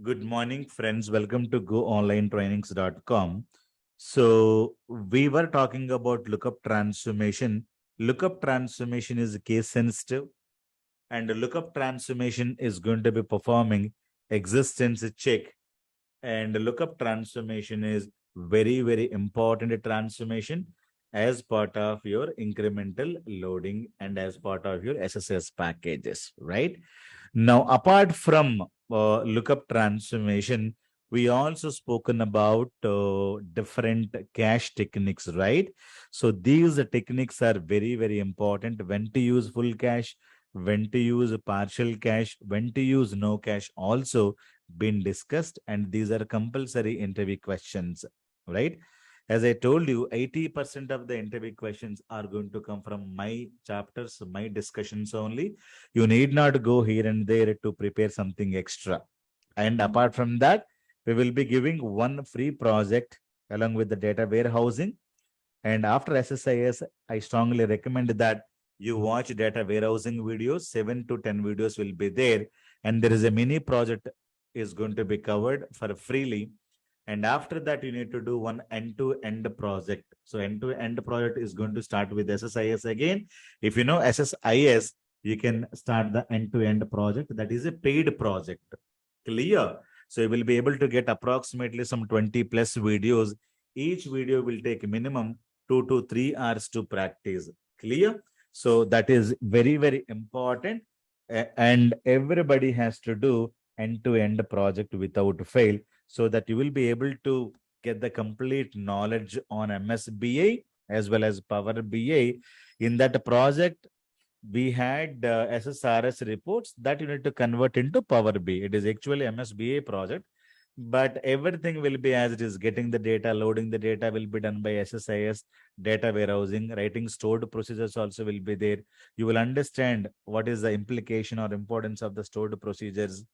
Good morning, friends. Welcome to GoOnlineTrainings.com. So, we were talking about lookup transformation. Lookup transformation is case sensitive, and the lookup transformation is going to be performing existence check. And the lookup transformation is very important transformation as part of your incremental loading and as part of your SSS packages, right? Now, apart from lookup transformation, we also spoken about different cache techniques, right? So these techniques are very important. When to use full cache, when to use partial cache, when to use no cache also been discussed, and these are compulsory interview questions, right? As I told you, 80% of the interview questions are going to come from my chapters, my discussions only. You need not go here and there to prepare something extra. And apart from that, we will be giving one free project along with the data warehousing. And after SSIS, I strongly recommend that you watch data warehousing videos. 7 to 10 videos will be there. And there is a mini project is going to be covered for freely. And after that, you need to do one end-to-end project. So end-to-end project is going to start with SSIS again. If you know SSIS, you can start the end-to-end project. That is a paid project. Clear? So you will be able to get approximately some 20 plus videos. Each video will take minimum 2 to 3 hours to practice. Clear? So that is very important. And everybody has to do end-to-end project without fail, so that you will be able to get the complete knowledge on MSBA as well as Power BI. In that project, we had SSRS reports that you need to convert into Power BI. It is actually MSBA project, but everything will be as it is. Getting the data, loading the data will be done by SSIS, data warehousing, writing stored procedures also will be there. You will understand what is the implication or importance of the stored procedures.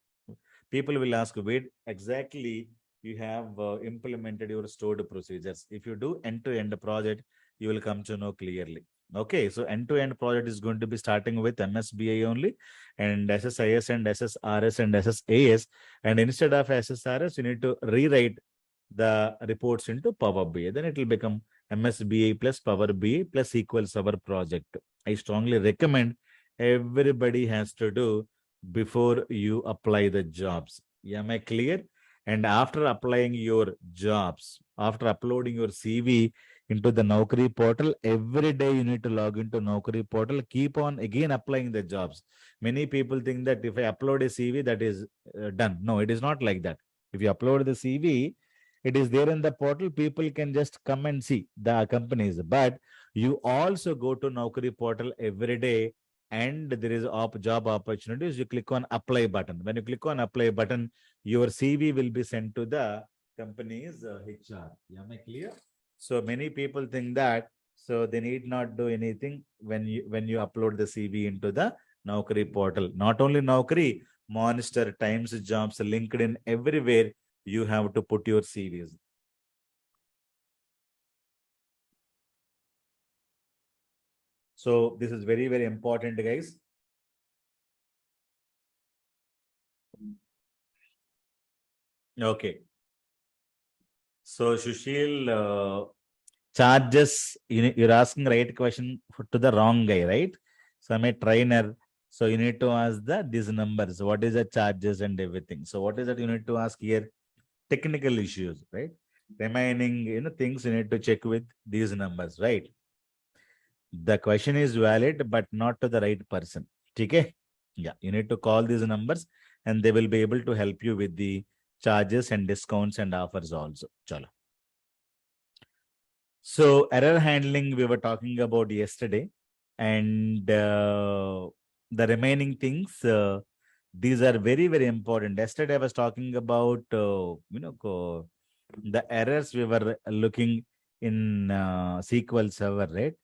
People will ask, wait, exactly you have implemented your stored procedures. If you do end-to-end project, you will come to know clearly. Okay, so end-to-end project is going to be starting with MSBI only, and SSIS and SSRS and SSAS. And instead of SSRS, you need to rewrite the reports into Power BI. Then it will become MSBI plus Power BI plus equals our project. I strongly recommend everybody has to do before you apply the jobs. Am I clear? And after applying your jobs, after uploading your CV into the Naukri portal, every day you need to log into Naukri portal, keep on again applying the jobs. Many people think that if I upload a CV, that is done. No, it is not like that. If you upload the CV, it is there in the portal. People can just come and see the companies. But you also go to Naukri portal every day, and there is job opportunities. You click on apply button. When you click on apply button, your CV will be sent to the company's HR. Am I clear? So many people think that, so they need not do anything when you upload the CV into the Naukri portal. Not only Naukri, Monster, Times, Jobs, LinkedIn, everywhere you have to put your CVs. So this is very important, guys. Okay. So Sushil, charges, you're asking right question to the wrong guy, right? So I'm a trainer. So you need to ask these numbers. What is the charges and everything? So what is that you need to ask here? Technical issues, right? Remaining, things you need to check with these numbers, right? The question is valid, but not to the right person. Okay? Yeah, you need to call these numbers and they will be able to help you with the charges and discounts and offers also. Chalo. So error handling we were talking about yesterday, and the remaining things, these are very important. Yesterday I was talking about the errors we were looking in SQL Server, right?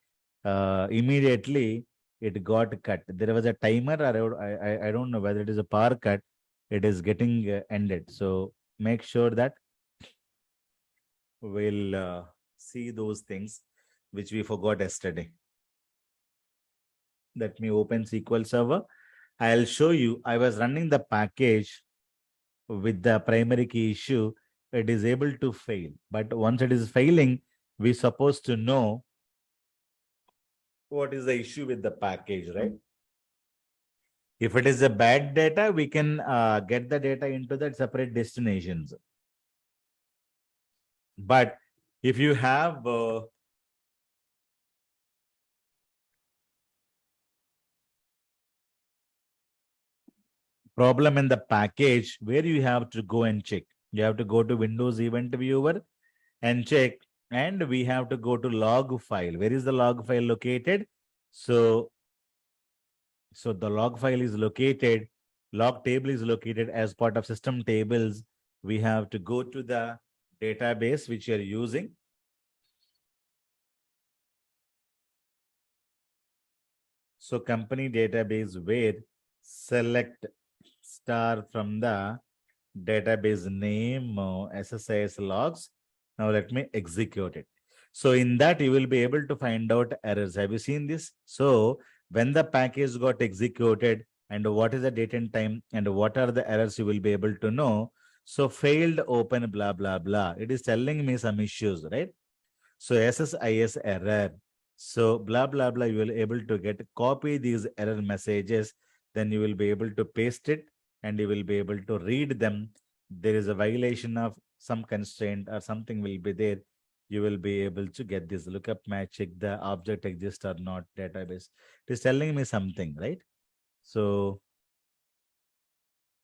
Immediately it got cut. There was a timer, or I don't know whether it is a power cut. It is getting ended. So make sure that we'll see those things which we forgot yesterday. Let me open SQL Server. I'll show you. I was running the package with the primary key issue, it is able to fail. But once it is failing, we supposed to know what is the issue with the package, right? If it is a bad data, we can get the data into the separate destinations. But if you have problem in the package, where you have to go and check. You have to go to Windows Event Viewer and check, and we have to go to log file. Where is the log file located? So the log file is located, log table is located as part of system tables. We have to go to the database which you are using. So company database, where select star from the database name, SSIS logs. Now let me execute it. So in that you will be able to find out errors. Have you seen this? So when the package got executed and what is the date and time and what are the errors, you will be able to know. So failed open blah blah blah. It is telling me some issues, right? So SSIS error. So blah blah blah. You will be able to get copy these error messages. Then you will be able to paste it and you will be able to read them. There is a violation of some constraint or something will be there. You will be able to get this lookup match, check the object exists or not database. It is telling me something, right? So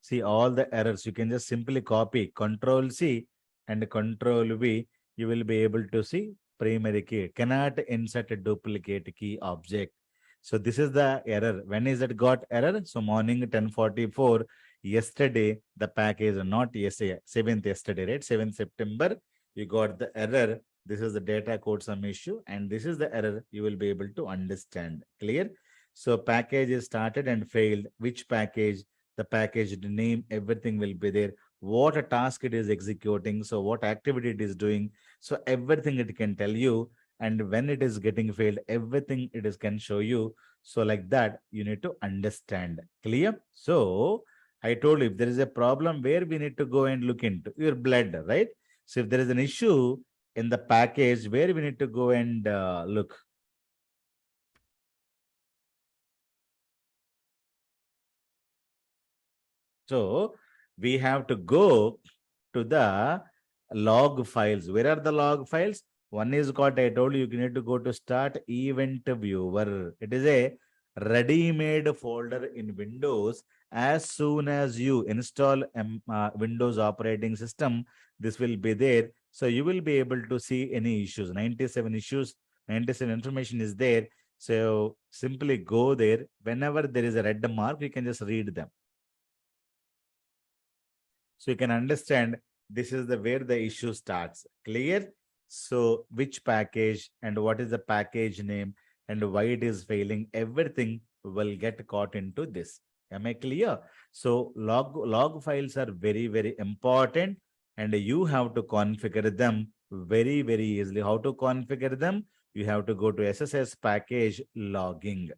see all the errors. You can just simply copy Control C and Control V. You will be able to see primary key. Cannot insert a duplicate key object. So this is the error. When is it got error? So morning 10:44. Yesterday, the package, not yesterday, 7th yesterday, right? 7th September, you got the error. This is the data code some issue, and this is the error you will be able to understand. Clear? So package is started and failed. Which package? The package name, everything will be there. What a task it is executing. So what activity it is doing. So everything it can tell you. And when it is getting failed, everything it is can show you. So like that, you need to understand. Clear? So I told you if there is a problem, where we need to go and look into your blood, right? So if there is an issue in the package, where we need to go and look. So we have to go to the log files. Where are the log files? One is got, I told you, you need to go to start event viewer. It is a ready-made folder in Windows. As soon as you install Windows operating system, this will be there. So you will be able to see any issues. 97 issues, 97 information is there. So simply go there. Whenever there is a red mark, you can just read them. So you can understand this is the where the issue starts. Clear? So which package and what is the package name and why it is failing, everything will get caught into this. Am I clear? So log files are very, very important and you have to configure them very, very easily. How to configure them? You have to go to SSIS package logging.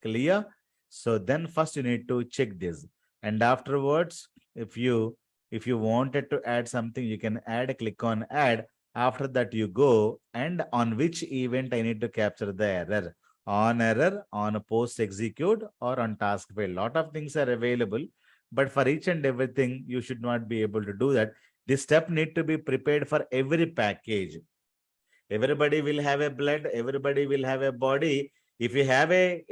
Clear? So then first you need to check this. And afterwards, if you wanted to add something, you can add, click on add. After that, you go and on which event I need to capture the error. On error, on post execute, or on task fail. Lot of things are available, but for each and everything, you should not be able to do that. This step need to be prepared for every package. Everybody will have a blood, everybody will have a body. If you have a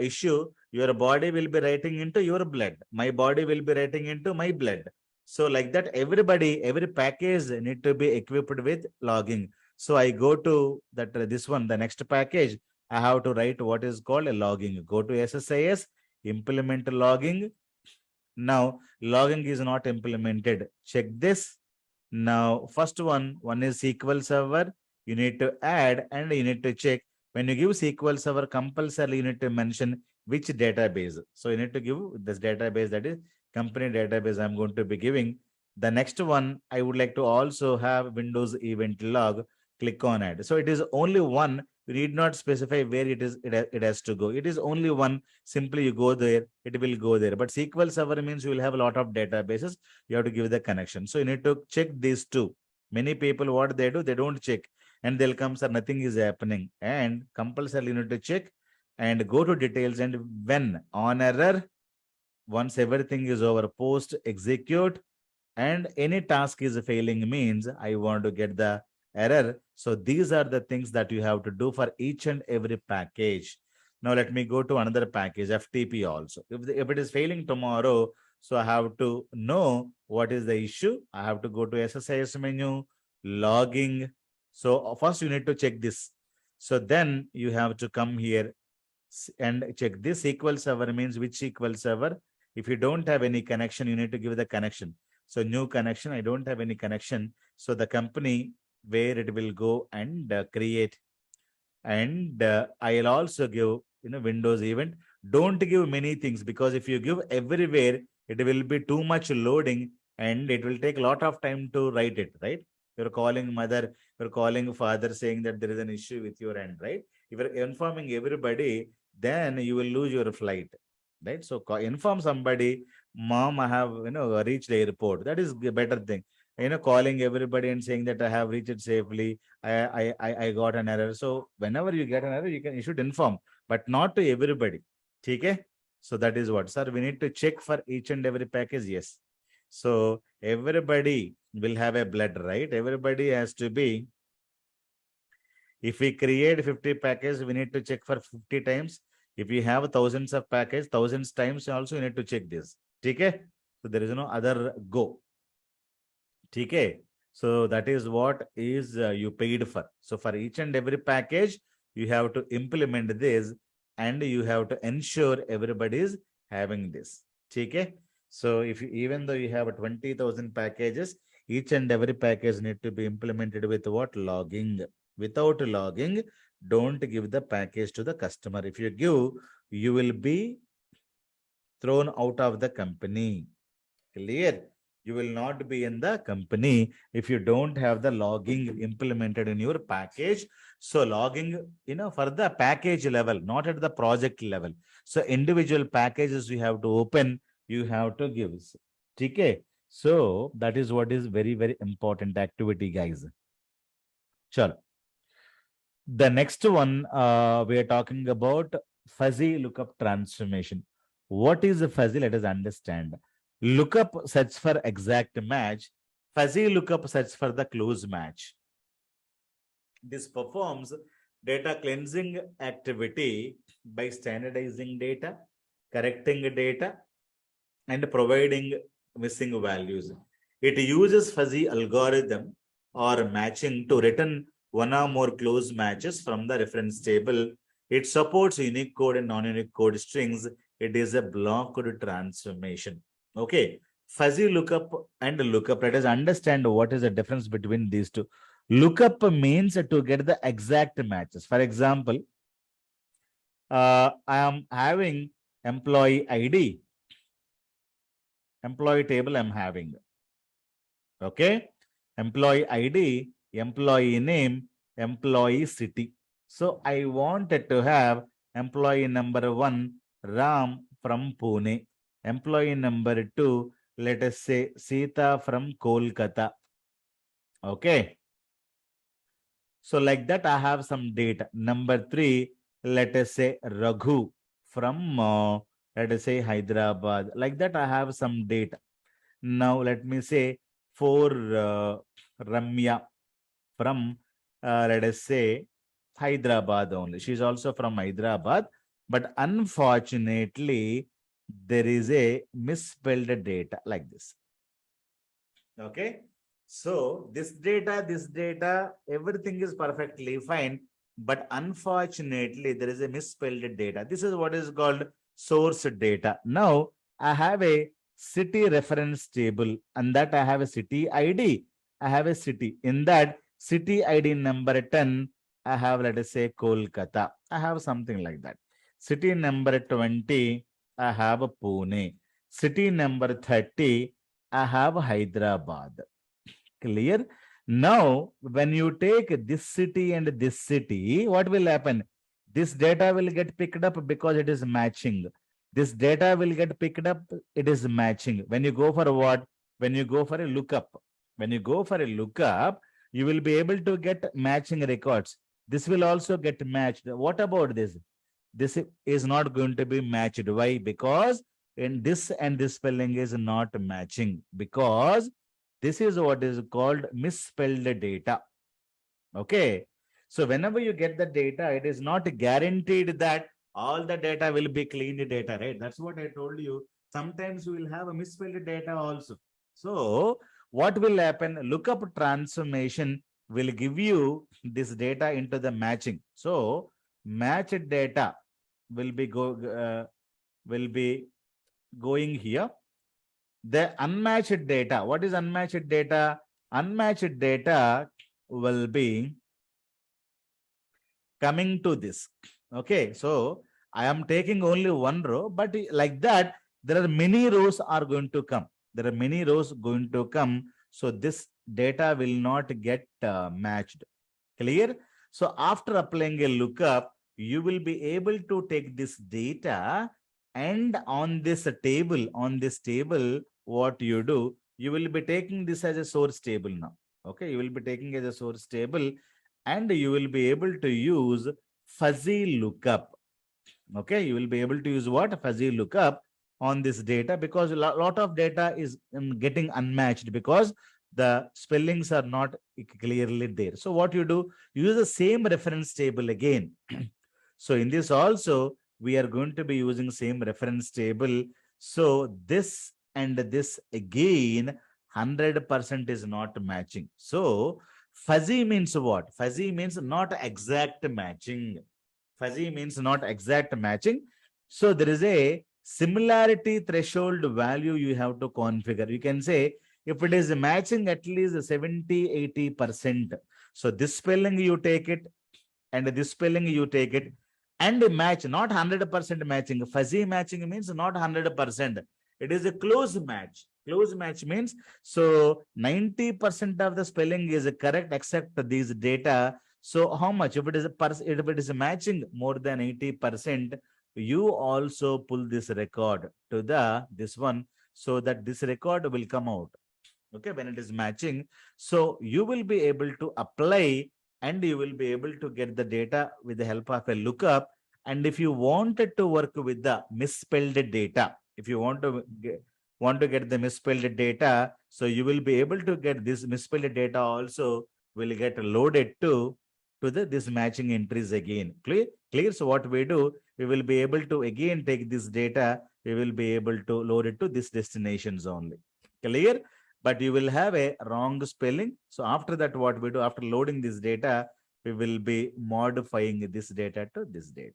issue, your body will be writing into your blood. My body will be writing into my blood. So like that, every package need to be equipped with logging. So I go to that this one, the next package, I have to write what is called a logging. Go to SSIS, implement logging. Now logging is not implemented. Check this. Now first one is SQL Server. You need to add and you need to check. When you give SQL Server, compulsorily you need to mention which database. So you need to give this database, that is company database I'm going to be giving. The next one, I would like to also have Windows event log. Click on it. So it is only one You need not specify where it has to go. It is only one. Simply you go there, it will go there. But SQL Server means you will have a lot of databases. You have to give the connection. So you need to check these two. Many people, what they do, they don't check. And they'll come, sir, nothing is happening. And compulsorily you need to check and go to details. And when on error, once everything is over, post, execute, and any task is failing means I want to get the error. So these are the things that you have to do for each and every package. Now let me go to another package, FTP also. If it is failing tomorrow, so I have to know what is the issue. I have to go to SSIS menu, logging. So first you need to check this. So then you have to come here and check this. SQL Server means which SQL Server. If you don't have any connection, you need to give the connection. So new connection, I don't have any connection. So the company where it will go and create. And I'll also give, Windows event. Don't give many things, because if you give everywhere, it will be too much loading and it will take a lot of time to write it, right? You're calling mother, you're calling father saying that there is an issue with your end, right? If you're informing everybody, then you will lose your flight, right? So inform somebody, mom, I have, reached the airport. That is a better thing. Calling everybody and saying that I have reached it safely. I got an error. So whenever you get an error, you should inform, but not to everybody. Okay? So that is what, sir, we need to check for each and every package. Yes. So everybody will have a blood, right? Everybody has to be. If we create 50 packages, we need to check for 50 times. If you have thousands of packages, thousands times also you need to check this. Okay? So there is no other go. Okay? So that is what is you paid for. So for each and every package, you have to implement this and you have to ensure everybody is having this. Okay? So if you, even though you have 20,000 packages, each and every package need to be implemented with what? Logging. Without logging, don't give the package to the customer. If you give, you will be thrown out of the company. Clear? You will not be in the company if you don't have the logging implemented in your package. So logging, for the package level, not at the project level. So individual packages you have to open, you have to give. Okay? So that is what is very, very important activity, guys. Sure. The next one, we are talking about fuzzy lookup transformation. What is a fuzzy? Let us understand. Lookup search for exact match. Fuzzy lookup search for the close match. This performs data cleansing activity by standardizing data, correcting data, and providing missing values. It uses fuzzy algorithm or matching to return one or more close matches from the reference table. It supports unique code and non-unique code strings. It is a blocked transformation. Okay. Fuzzy lookup and lookup. Let us understand what is the difference between these two. Lookup means to get the exact matches. For example, I am having employee ID. Employee table I'm having. Okay. Employee ID, employee name, employee city. So I wanted to have employee number 1, Ram from Pune. Employee number 2, let us say Sita from Kolkata. Okay. So like that, I have some data. Number 3, let us say Raghu from, let us say Hyderabad. Like that, I have some data. Now let me say for Ramya from, let us say Hyderabad only. She's also from Hyderabad, but unfortunately, there is a misspelled data like this. Okay. So this data, everything is perfectly fine, but unfortunately, there is a misspelled data. This is what is called source data. Now, I have a city reference table, and that I have a city ID. I have a city. In that city ID number 10, I have, let us say, Kolkata. I have something like that. City number 20, I have Pune. City number 30, I have Hyderabad. Clear? Now, when you take this city and this city, what will happen? This data will get picked up because it is matching. This data will get picked up, it is matching. When you go for what? When you go for a lookup. When you go for a lookup, you will be able to get matching records. This will also get matched. What about this? This is not going to be matched. Why? Because in this and this spelling is not matching, because this is what is called misspelled data. Okay. So whenever you get the data, it is not guaranteed that all the data will be cleaned data, right? That's what I told you. Sometimes we will have a misspelled data also. So what will happen? Lookup transformation will give you this data into the matching. So matched data will be going here. The unmatched data. What is unmatched data? Unmatched data will be coming to this. Okay, so I am taking only one row, but like that, there are many rows are going to come. There are many rows going to come. So this data will not get matched. Clear? So after applying a lookup, you will be able to take this data, and on this table, what you do, you will be taking this as a source table now. Okay, you will be taking as a source table, and you will be able to use fuzzy lookup. Okay, you will be able to use what? Fuzzy lookup on this data, because a lot of data is getting unmatched because the spellings are not clearly there. So what you do, use the same reference table again. So in this also, we are going to be using same reference table. So this and this again, 100% is not matching. So fuzzy means what? Fuzzy means not exact matching. Fuzzy means not exact matching. So there is a similarity threshold value you have to configure. You can say if it is matching at least 70-80%. So this spelling you take it, and this spelling you take it, and match, not 100% matching. Fuzzy matching means not 100%. It is a close match. Close match means, so 90% of the spelling is correct except these data. So how much? If it is matching more than 80%, you also pull this record to this one, so that this record will come out. Okay, when it is matching, so you will be able to apply, and you will be able to get the data with the help of a lookup. And if you wanted to work with the misspelled data, if you want to get the misspelled data, so you will be able to get this misspelled data also will get loaded to this matching entries again. Clear? So what we do, we will be able to again take this data, we will be able to load it to this destinations only. Clear? But you will have a wrong spelling. So after that, what we do, after loading this data, we will be modifying this data to this data.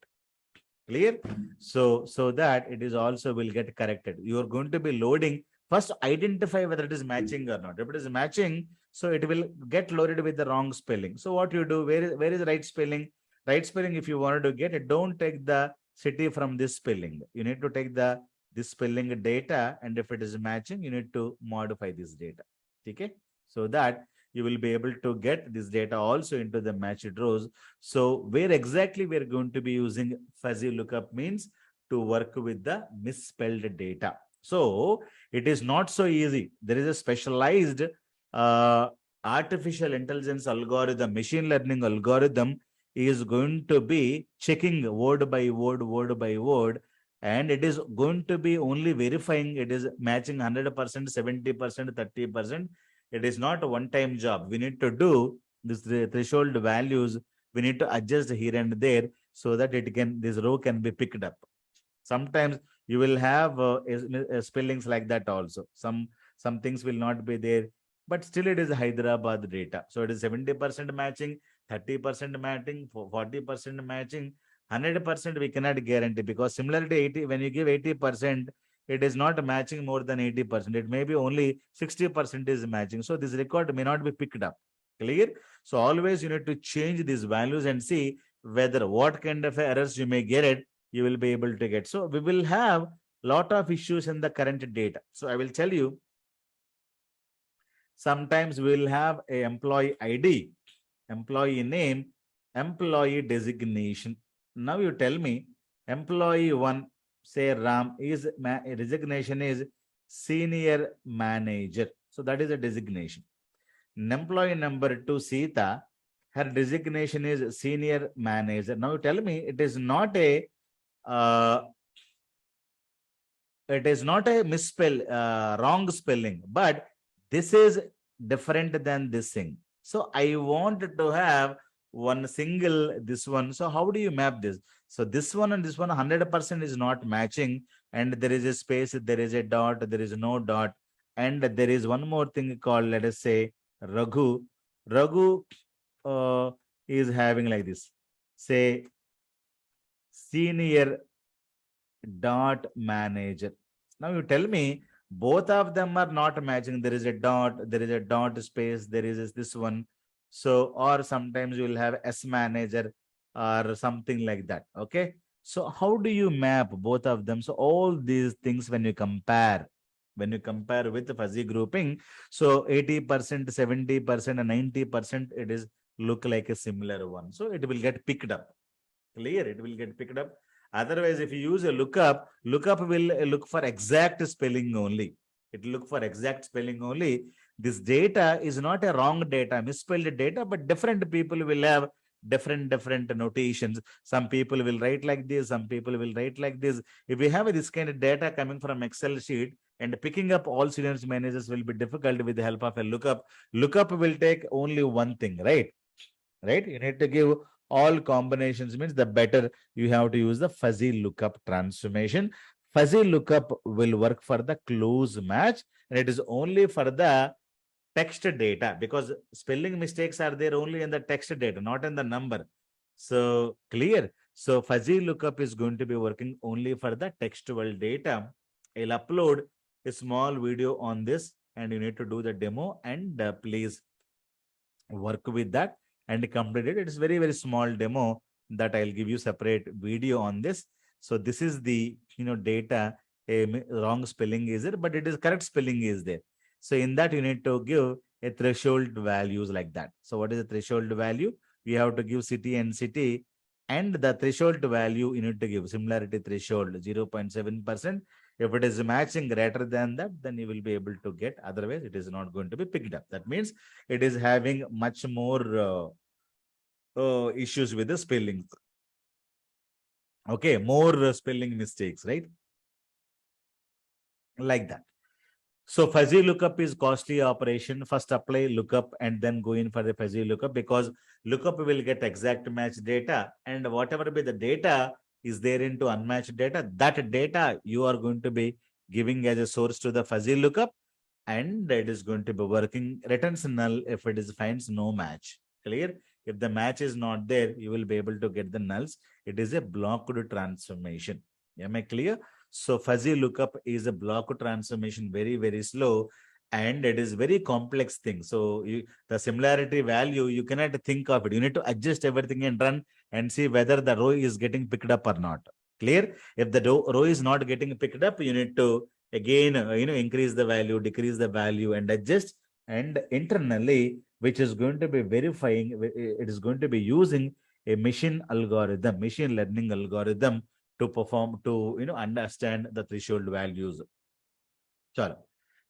Clear? So that it is also will get corrected. You are going to be loading. First, identify whether it is matching or not. If it is matching, so it will get loaded with the wrong spelling. So what you do, where is the right spelling? Right spelling, if you wanted to get it, don't take the city from this spelling. You need to take this spelling data, and if it is matching, you need to modify this data. Okay, so that you will be able to get this data also into the matched rows. So where exactly we are going to be using fuzzy lookup means to work with the misspelled data. So it is not so easy. There is a specialized artificial intelligence algorithm, machine learning algorithm is going to be checking word by word, and it is going to be only verifying it is matching 100%, 70%, 30%. It is not a one-time job. We need to do this threshold values. We need to adjust here and there so that this row can be picked up. Sometimes you will have spellings like that also. Some things will not be there, but still it is Hyderabad data. So it is 70% matching, 30% matching, 40% matching. 100% we cannot guarantee, because similarity 80, when you give 80%, it is not matching more than 80%. It may be only 60% is matching. So this record may not be picked up. Clear? So always you need to change these values and see whether what kind of errors you may get it, you will be able to get. So we will have lot of issues in the current data. So I will tell you, Sometimes we'll have a employee ID, employee name, employee designation. Now you tell me, employee one, say Ram, is designation is senior manager. So that is a designation. Employee number two, Sita, her designation is senior manager. Now you tell me it is not a misspell, wrong spelling, but this is different than this thing. So I want to have one single this one. So how do you map this? So this one and this one 100% is not matching, and there is a space, there is a dot, there is no dot, and there is one more thing called, let us say, Raghu. Raghu is having like this, say senior dot manager. Now you tell me both of them are not matching. There is a dot space, there is this one. So, or sometimes you will have S manager or something like that. Okay. So how do you map both of them? So all these things when you compare with the fuzzy grouping, so 80%, 70% and 90%, it is look like a similar one. So it will get picked up. Clear? It will get picked up. Otherwise, if you use a lookup will look for exact spelling only. It will look for exact spelling only. This data is not a wrong data, misspelled data, but different people will have different notations. Some people will write like this, some people will write like this. If we have this kind of data coming from Excel sheet, and picking up all senior managers will be difficult with the help of a lookup. Lookup will take only one thing, right? Right? You need to give all combinations, means the better you have to use the fuzzy lookup transformation. Fuzzy lookup will work for the close match, and it is only for the text data, because spelling mistakes are there only in the text data, not in the number. So clear? So fuzzy lookup is going to be working only for the textual data. I'll upload a small video on this, and you need to do the demo, and please work with that and complete it. It's very small demo that I'll give you separate video on this. So this is the data. A wrong spelling is there, but it is correct spelling is there. So in that you need to give a threshold values like that. So what is the threshold value? You have to give city and city, and the threshold value you need to give similarity threshold 0.7%. If it is matching greater than that, then you will be able to get. Otherwise, it is not going to be picked up. That means it is having much more issues with the spelling. Okay, more spelling mistakes, right? Like that. So fuzzy lookup is costly operation. First apply lookup and then go in for the fuzzy lookup, because lookup will get exact match data, and whatever be the data is there into unmatched data, that data you are going to be giving as a source to the fuzzy lookup, and it is going to be working. Returns null if it is finds no match. Clear? If the match is not there, you will be able to get the nulls. It is a blocked transformation. Am I clear? So fuzzy lookup is a block transformation, very slow, and it is very complex thing. So the similarity value, you cannot think of it. You need to adjust everything and run and see whether the row is getting picked up or not. Clear? If the row is not getting picked up, you need to again increase the value, decrease the value, and adjust. And internally, which is going to be verifying, it is going to be using a machine learning algorithm to perform, to understand the threshold values. Chalo.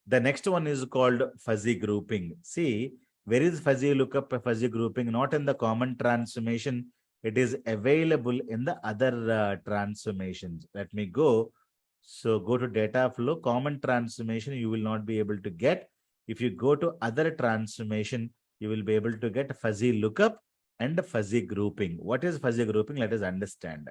The next one is called fuzzy grouping. See, where is fuzzy lookup, fuzzy grouping? Not in the common transformation. It is available in the other transformations. Let me go. So go to data flow, common transformation, you will not be able to get. If you go to other transformation, you will be able to get fuzzy lookup and fuzzy grouping. What is fuzzy grouping? Let us understand.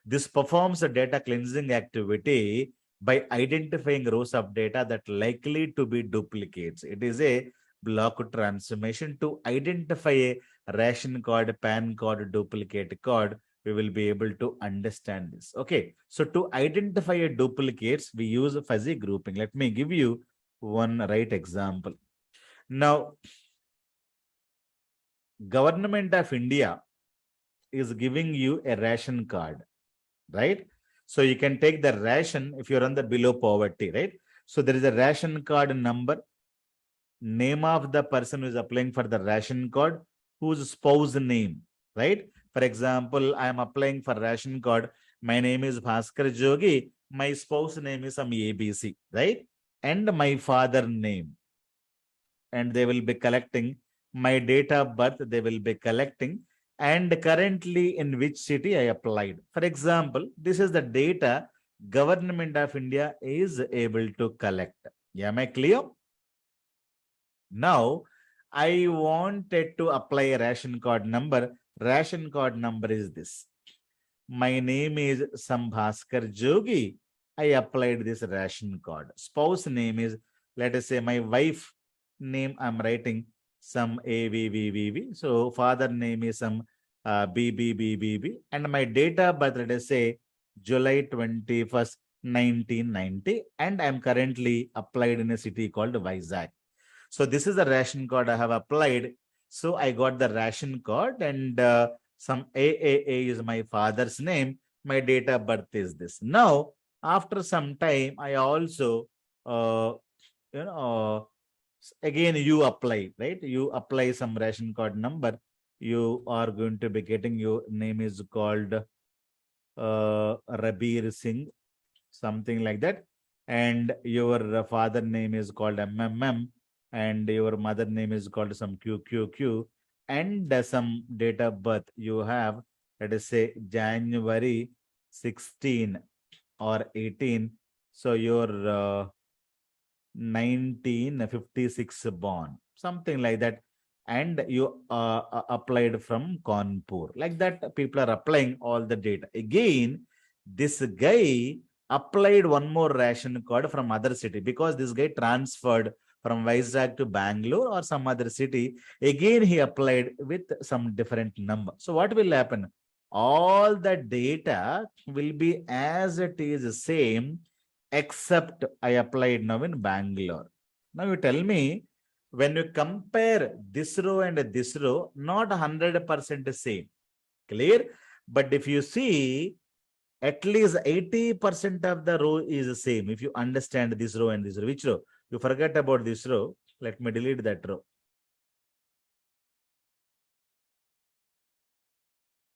This performs a data cleansing activity by identifying rows of data that likely to be duplicates. It is a block transformation to identify a ration card, PAN card, duplicate card. We will be able to understand this. Okay. So to identify a duplicates, we use fuzzy grouping. Let me give you one right example. Now, Government of India is giving you a ration card, right? So you can take the ration if you're on the below poverty, right? So there is a ration card number. name of the person who is applying for the ration card, whose spouse name, right? For example, I am applying for ration card. My name is Bhaskar Jogi. My spouse name is some ABC, right? And my father name. And they will be collecting my date of birth. They will be collecting and currently in which city I applied. For example, this is the data Government of India is able to collect. Am I clear? Now, I wanted to apply a ration card number. Ration card number is this. My name is Sambhaskar Jogi. I applied this ration card. Spouse name is, let us say, my wife name I'm writing some AVVVV. So father name is some BBBBB. And my date of birth, let us say, July 21st, 1990. And I'm currently applied in a city called Vizag. So this is the ration card I have applied. So I got the ration card and some AAA is my father's name. My date of birth is this. Now, after some time, I also, again, you apply, right? You apply some ration card number. You are going to be getting, your name is called Rabir Singh, something like that. And your father name is called MMM. And your mother name is called some QQQ, and some date of birth you have, let us say January 16 or 18. So your 1956 born, something like that. And you applied from Kanpur. Like that, people are applying all the data. Again, this guy applied one more ration card from other city because this guy transferred from Vizag to Bangalore or some other city. Again, he applied with some different number. So what will happen? All the data will be as it is same, except I applied now in Bangalore. Now you tell me, when you compare this row and this row, not 100% same. Clear? But if you see, at least 80% of the row is the same. If you understand this row and this row, which row? You forget about this row. Let me delete that row.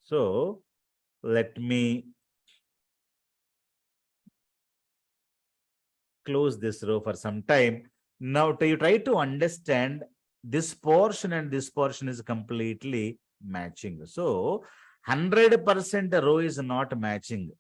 So let me close this row for some time. Now you try to understand this portion and this portion is completely matching. So 100% row is not matching.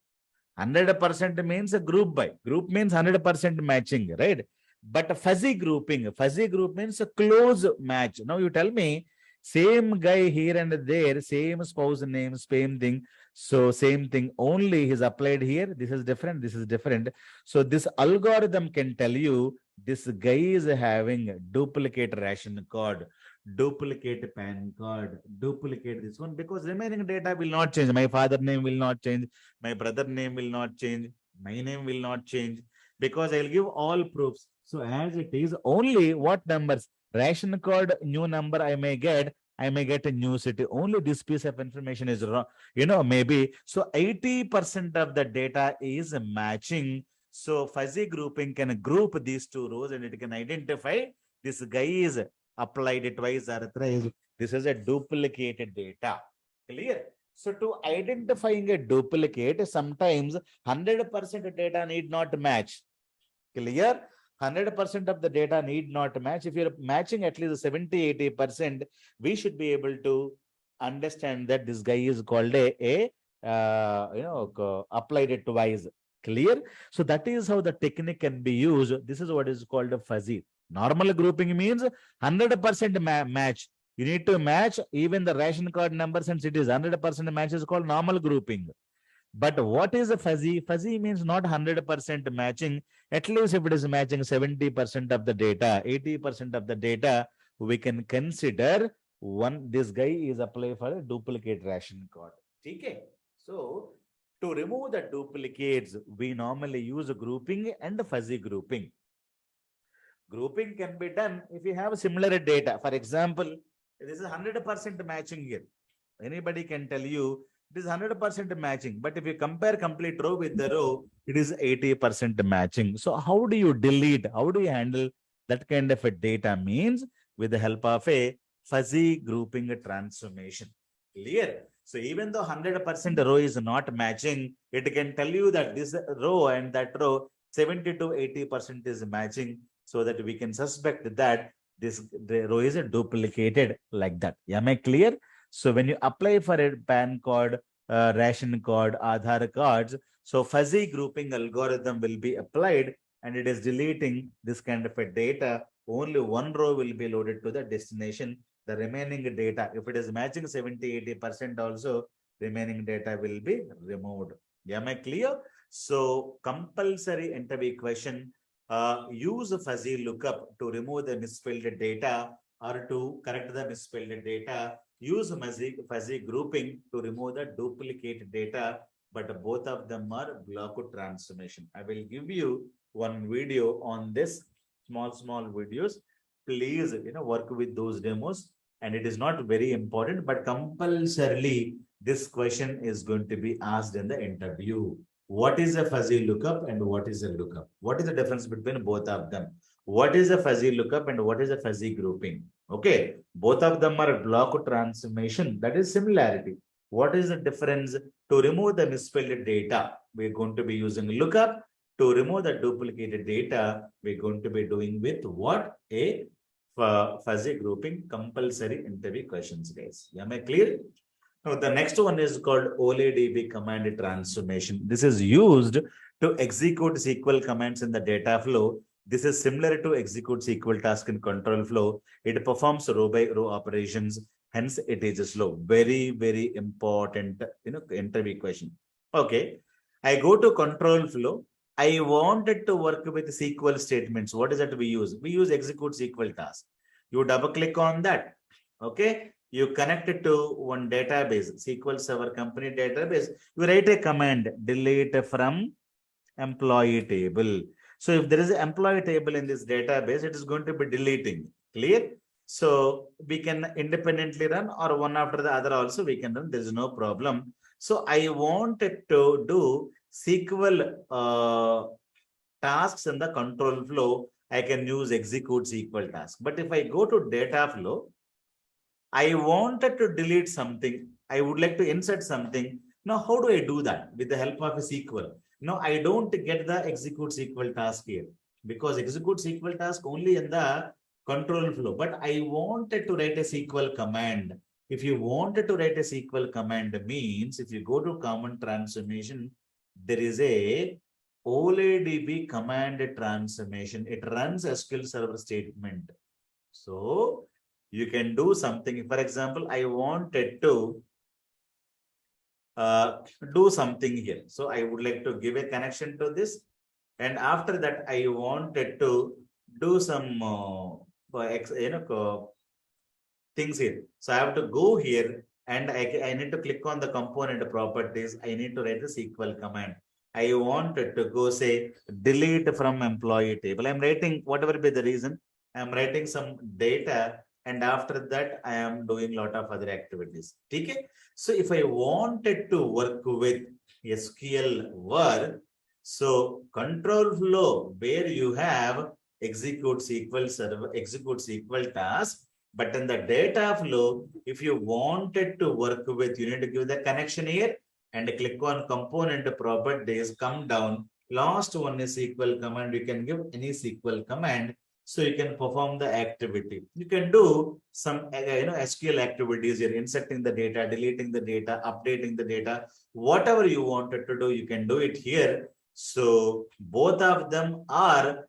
100% means a group by. Group means 100% matching, right? But fuzzy group means a close match. Now you tell me, same guy here and there, same spouse name, same thing. So same thing, only he's applied here. This is different, this is different. So this algorithm can tell you this guy is having duplicate ration card, duplicate PAN card, duplicate this one, because remaining data will not change. My father name will not change. My brother name will not change. My name will not change, because I'll give all proofs. So as it is, only what numbers? Ration card, new number I may get a new city. Only this piece of information is wrong, maybe. So 80% of the data is matching. So fuzzy grouping can group these two rows and it can identify this guy is applied it twice or thrice. This is a duplicated data. Clear? So to identifying a duplicate, sometimes 100% data need not match. Clear? 100% of the data need not match. If you're matching at least 70-80%, we should be able to understand that this guy is called applied it twice. Clear? So that is how the technique can be used. This is what is called a fuzzy. Normal grouping means 100% match. You need to match even the ration card numbers and cities. 100% match is called normal grouping. But what is a fuzzy? Fuzzy means not 100% matching. At least if it is matching 70% of the data, 80% of the data, we can consider this guy is applying for a duplicate ration card. Okay. So to remove the duplicates, we normally use a grouping and a fuzzy grouping. Grouping can be done if you have similar data. For example, this is 100% matching here. Anybody can tell you it is 100% matching. But if you compare complete row with the row, it is 80% matching. So how do you delete? How do you handle That kind of a data means with the help of a fuzzy grouping transformation. Clear? So even though 100% row is not matching, it can tell you that this row and that row 70 to 80% is matching, so that we can suspect that the row is duplicated like that. Am I clear? So when you apply for a PAN card, ration card, Aadhaar cards, so fuzzy grouping algorithm will be applied, and it is deleting this kind of a data. Only one row will be loaded to the destination. The remaining data, if it is matching 70-80% also, remaining data will be removed. Am I clear? So compulsory interview equation, use a fuzzy lookup to remove the misspelled data or to correct the misspelled data. Use fuzzy grouping to remove the duplicate data, but both of them are block transformation. I will give you one video on this, small videos. Please, work with those demos, and it is not very important, but compulsorily this question is going to be asked in the interview. What is a fuzzy lookup and what is a lookup? What is the difference between both of them? What is a fuzzy lookup and what is a fuzzy grouping? Okay, both of them are block transformation. That is similarity. What is the difference? To remove the misspelled data, we're going to be using lookup. To remove the duplicated data, we're going to be doing with what? A fuzzy grouping. Compulsory interview questions, guys. Am I clear? Now, the next one is called OLEDB command transformation. This is used to execute SQL commands in the data flow. This is similar to execute SQL task in control flow. It performs row by row operations. Hence, it is slow. Very important, interview question. Okay. I go to control flow. I wanted to work with SQL statements. What is that we use? We use execute SQL task. You double click on that. Okay. You connect it to one database, SQL Server company database. You write a command, delete from employee table. So if there is an employee table in this database, it is going to be deleting. Clear? So we can independently run, or one after the other also we can run. There is no problem. So I wanted to do SQL tasks in the control flow. I can use execute SQL task. But if I go to data flow, I wanted to delete something. I would like to insert something. Now, how do I do that? With the help of a SQL. No, I don't get the execute SQL task here, because execute SQL task only in the control flow. But I wanted to write a SQL command. If you wanted to write a SQL command, means if you go to common transformation, there is a OLEDB command transformation. It runs SQL Server statement. So you can do something. For example, I wanted to do something here. So I would like to give a connection to this. And after that, I wanted to do some things here. So I have to go here and I need to click on the component properties. I need to write the SQL command. I wanted to go say delete from employee table. I'm writing whatever be the reason. I'm writing some data, and after that I am doing a lot of other activities. Okay. So if I wanted to work with SQL work, so control flow where you have execute SQL server, execute SQL task. But in the data flow, if you wanted to work with, you need to give the connection here and click on component properties, come down. Last one is SQL command. You can give any SQL command. So you can perform the activity. You can do some SQL activities. You're inserting the data, deleting the data, updating the data. Whatever you wanted to do, you can do it here. So both of them are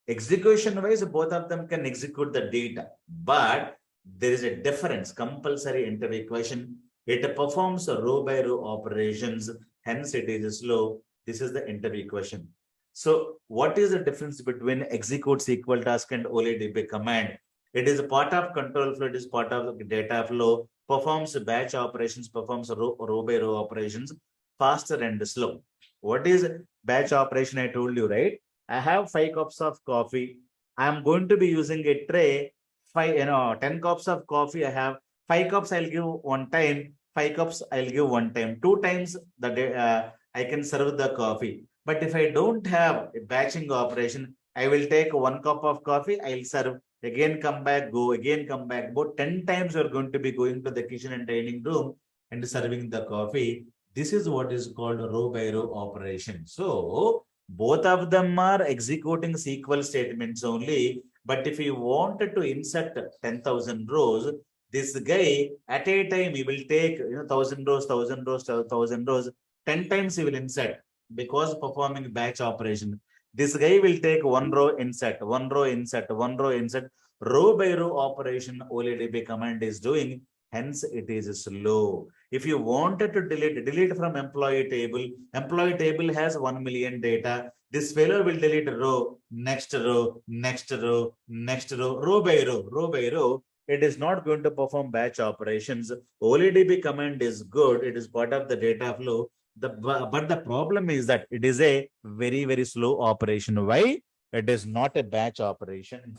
execution wise, both of them can execute the data, but there is a difference. Compulsory interview equation, it performs a row by row operations, hence it is slow. This is the interview equation. So what is the difference between execute SQL task and OLEDB command? It is a part of control flow, it is part of the data flow, performs batch operations, performs row by row operations, faster and slow. What is batch operation? I told you, right? I have 5 cups of coffee. I am going to be using a tray. 10 cups of coffee. I have 5 cups. I'll give one time. 5 cups. I'll give one time. 2 times the day I can serve the coffee. But if I don't have a batching operation, I will take 1 cup of coffee, I'll serve, again come back, go, again come back. About 10 times you're going to be going to the kitchen and dining room and serving the coffee. This is what is called row by row operation. So both of them are executing SQL statements only. But if you wanted to insert 10,000 rows, this guy at a time he will take 1,000 rows, 1,000 rows, 1,000 rows, 10 times he will insert because performing batch operation. This guy will take 1 row insert, 1 row insert, 1 row insert. Row by row operation OLEDB command is doing, hence it is slow. If you wanted to delete from employee table has 1 million data. This fellow will delete row, next row, next row, next row by row by row. It is not going to perform batch operations. OLEDB command is good. It is part of the data flow. But the problem is that it is a very, very slow operation. Why? It is not a batch operation.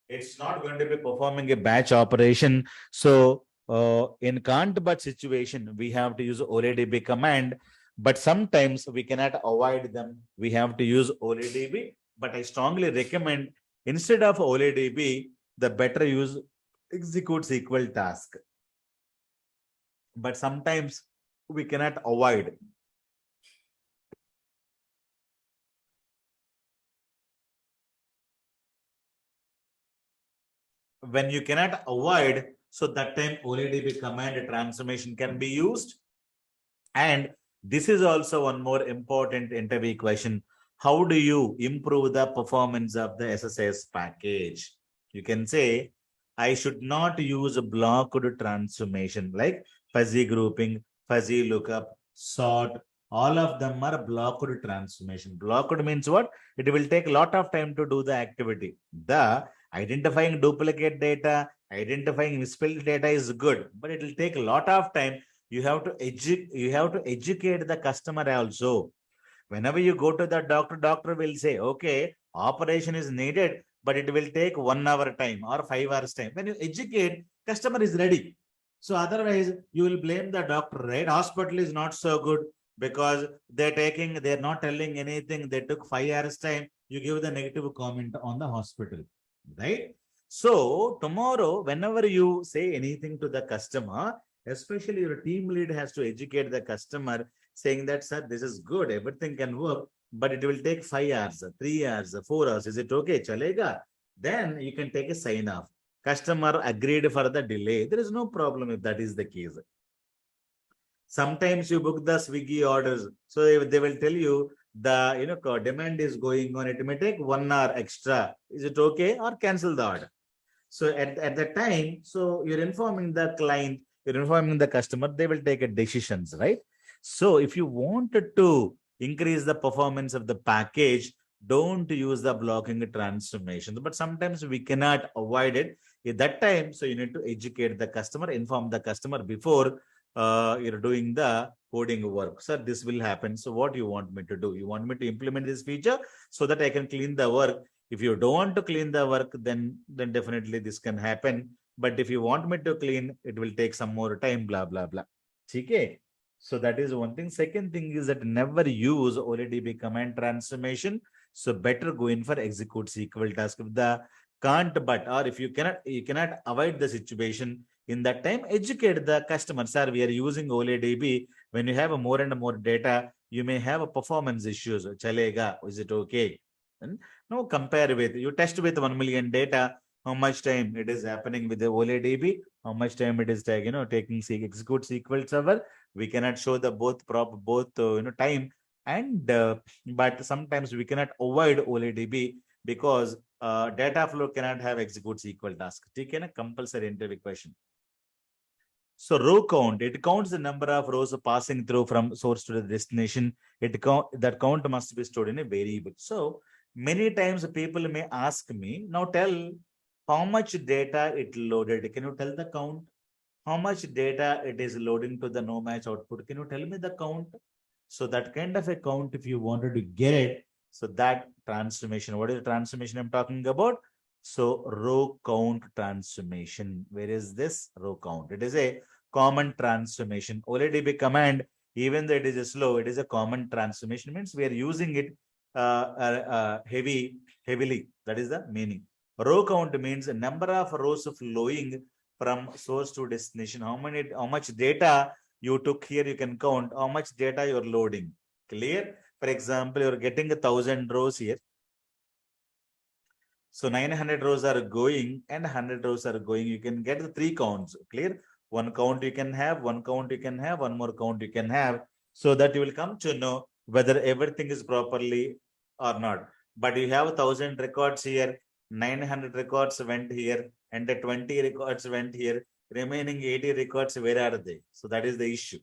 It's not going to be performing a batch operation. So in can't but situation, we have to use OLEDB command, but sometimes we cannot avoid them. We have to use OLEDB, but I strongly recommend instead of OLEDB, the better use execute SQL task. But sometimes we cannot avoid. When you cannot avoid, so that time OLEDB command transformation can be used. And this is also one more important interview question. How do you improve the performance of the SSIS package? You can say, I should not use a blocked transformation like fuzzy grouping, fuzzy lookup, sort. All of them are blocked transformation. Blocked means what? It will take a lot of time to do the activity. The identifying duplicate data, identifying misspelled data is good, but it will take a lot of time. You have to educate the customer also. Whenever you go to the doctor will say, okay, operation is needed, but it will take 1 hour time or 5 hours time. When you educate, customer is ready. So otherwise, you will blame the doctor, right? Hospital is not so good because they're not telling anything. They took 5 hours time. You give the negative comment on the hospital, right? So tomorrow, whenever you say anything to the customer, especially your team lead has to educate the customer saying that, sir, this is good, everything can work, but it will take 5 hours, 3 hours, 4 hours. Is it okay? Chalega? Then you can take a sign off. Customer agreed for the delay. There is no problem if that is the case. Sometimes you book the Swiggy orders. So they will tell you the demand is going on. It may take 1 hour extra. Is it okay? Or cancel the order. So at that time, so you're informing the client, you're informing the customer, they will take a decisions, right? So if you wanted to increase the performance of the package, don't use the blocking transformation. But sometimes we cannot avoid it. At that time, so you need to educate the customer, inform the customer before you're doing the coding work. Sir, this will happen. So what you want me to do? You want me to implement this feature so that I can clean the work. If you don't want to clean the work, then definitely this can happen. But if you want me to clean, it will take some more time, blah, blah, blah. Okay. So that is one thing. Second thing is that never use OLEDB command transformation. So better go in for execute SQL task. If the can't but, or if you cannot avoid the situation, in that time, educate the customer. Sir, we are using OLEDB. When you have a more and more data, you may have a performance issues. Chalega, is it okay? And no, compare with, you test with 1 million data, how much time it is happening with the OLEDB, how much time it is taking execute SQL server. We cannot show the both time and but sometimes we cannot avoid OLEDB because data flow cannot have execute SQL task. Take a compulsory interview question. So row count, it counts the number of rows passing through from source to the destination. That count must be stored in a variable. So many times people may ask me, now tell how much data it loaded. Can you tell the count? How much data it is loading to the no match output? Can you tell me the count? So that kind of a count, if you wanted to get it, so that transformation, what is the transformation I'm talking about? So row count transformation. Where is this row count? It is a common transformation. OLEDB command Even though it is slow, it is a common transformation, means we are using it heavily. That is the meaning. Row count means a number of rows of flowing from source to destination. How much data you took here, you can count how much data you're loading. Clear? For example, you're getting 1,000 rows here. So 900 rows are going and 100 rows are going. You can get the 3 counts. Clear? One count you can have, one count you can have, one more count you can have. So that you will come to know whether everything is properly or not. But you have 1,000 records here, 900 records went here, and the 20 records went here. Remaining 80 records, where are they? So that is the issue,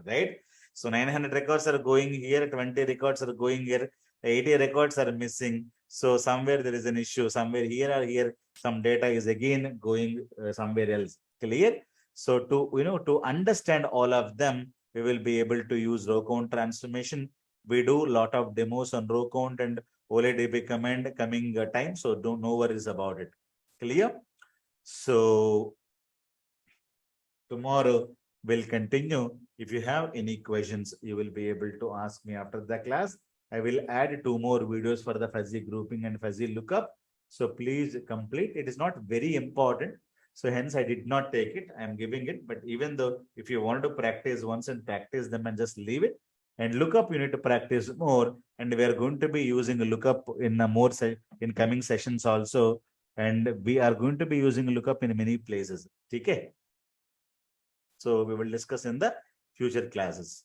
right? So 900 records are going here, 20 records are going here, 80 records are missing. So somewhere there is an issue, somewhere here or here, some data is again going somewhere else. Clear? So to understand all of them, we will be able to use row count transformation. We do a lot of demos on row count and OLEDB command coming time. So no worries about it. Clear? So tomorrow we'll continue. If you have any questions, you will be able to ask me after the class. I will add 2 more videos for the fuzzy grouping and fuzzy lookup. So please complete. It is not very important. So hence I did not take it. I am giving it. But even though if you want to practice once and practice them and just leave it, and lookup you need to practice more. And we are going to be using a lookup in more in coming sessions also. And we are going to be using lookup in many places. Okay. So we will discuss in the future classes.